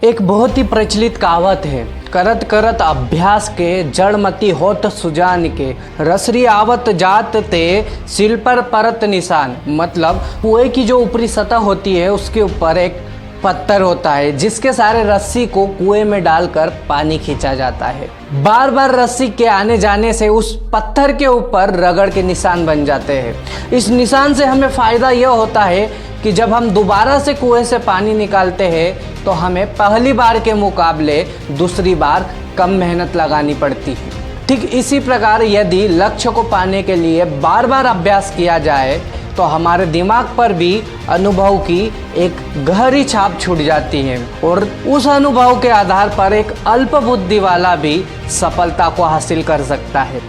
एक बहुत ही प्रचलित कहावत है, करत करत अभ्यास के जड़मति होत सुजान के, रसरी आवत जात ते सिल पर परत निशान। मतलब कुएं की जो ऊपरी सतह होती है उसके ऊपर एक पत्थर होता है जिसके सारे रस्सी को कुएं में डालकर पानी खींचा जाता है। बार बार रस्सी के आने जाने से उस पत्थर के ऊपर रगड़ के निशान बन जाते हैं। इस निशान से हमें फ़ायदा यह होता है कि जब हम दोबारा से कुएं से पानी निकालते हैं तो हमें पहली बार के मुकाबले दूसरी बार कम मेहनत लगानी पड़ती है। ठीक इसी प्रकार यदि लक्ष्य को पाने के लिए बार बार अभ्यास किया जाए तो हमारे दिमाग पर भी अनुभव की एक गहरी छाप छूट जाती है और उस अनुभव के आधार पर एक अल्प बुद्धि वाला भी सफलता को हासिल कर सकता है।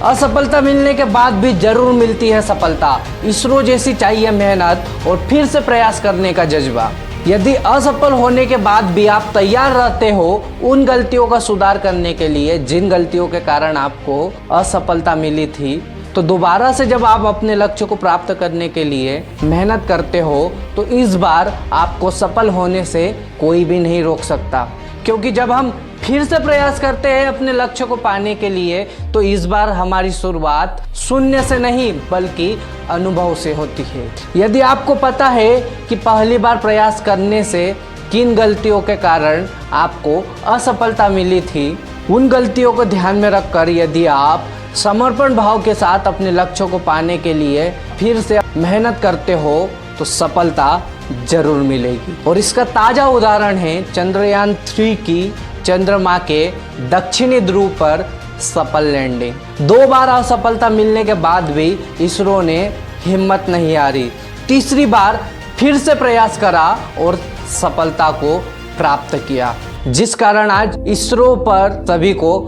असफलता मिलने के बाद भी जरूर मिलती है सफलता। इसरो जैसी चाहिए मेहनत और फिर से प्रयास करने का जज्बा। यदि असफल होने के बाद भी आप तैयार रहते हो उन गलतियों का सुधार करने के लिए जिन गलतियों के कारण आपको असफलता मिली थी, तो दोबारा से जब आप अपने लक्ष्य को प्राप्त करने के लिए मेहनत करते हो तो इस बार आपको सफल होने से कोई भी नहीं रोक सकता। क्योंकि जब हम फिर से प्रयास करते हैं अपने लक्ष्य को पाने के लिए तो इस बार हमारी शुरुआत शून्य से नहीं बल्कि अनुभव से होती है। यदि आपको पता है कि पहली बार प्रयास करने से किन गलतियों के कारण आपको असफलता मिली थी, उन गलतियों को ध्यान में रखकर यदि आप समर्पण भाव के साथ अपने लक्ष्य को पाने के लिए फिर से मेहनत करते हो तो सफलता जरूर मिलेगी। और इसका ताज़ा उदाहरण है चंद्रयान 3 की चंद्रमा के दक्षिणी ध्रुव पर सफल लैंडिंग। 2 बार असफलता मिलने के बाद भी इसरो ने हिम्मत नहीं हारी। तीसरी बार फिर से प्रयास करा और सफलता को प्राप्त किया, जिस कारण आज इसरो पर सभी को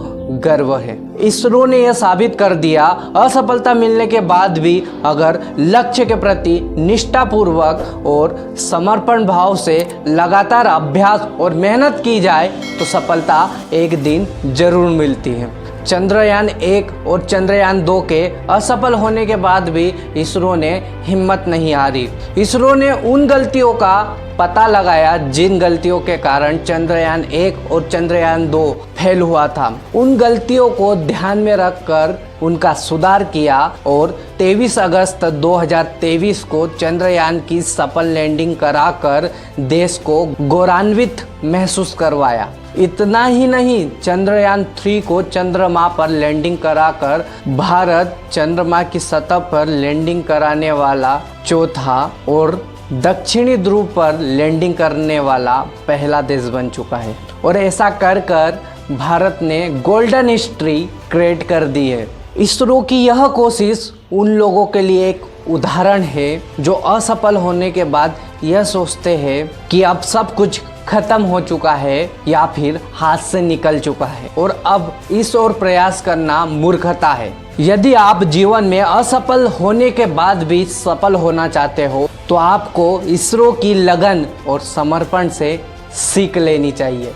गर्व है। इसरो ने यह साबित कर दिया, असफलता मिलने के बाद भी अगर लक्ष्य के प्रति निष्ठापूर्वक और समर्पण भाव से लगातार अभ्यास और मेहनत की जाए तो सफलता एक दिन जरूर मिलती है। चंद्रयान 1 और चंद्रयान 2 के असफल होने के बाद भी इसरो ने हिम्मत नहीं हारी। इसरो ने उन गलतियों का पता लगाया जिन गलतियों के कारण चंद्रयान 1 और चंद्रयान 2 फेल हुआ था। उन गलतियों को ध्यान में रखकर उनका सुधार किया और 23 अगस्त 2023 को चंद्रयान की सफल लैंडिंग कराकर देश को गौरवान्वित महसूस करवाया। इतना ही नहीं, चंद्रयान 3 को चंद्रमा पर लैंडिंग कराकर भारत चंद्रमा की सतह पर लैंडिंग कराने वाला चौथा और दक्षिणी ध्रुव पर लैंडिंग करने वाला पहला देश बन चुका है। और ऐसा कर कर भारत ने गोल्डन हिस्ट्री क्रिएट कर दी है। इसरो की यह कोशिश उन लोगों के लिए एक उदाहरण है जो असफल होने के बाद यह सोचते हैं कि अब सब कुछ खत्म हो चुका है या फिर हाथ से निकल चुका है और अब इस ओर प्रयास करना मूर्खता है। यदि आप जीवन में असफल होने के बाद भी सफल होना चाहते हो तो आपको इसरो की लगन और समर्पण से सीख लेनी चाहिए।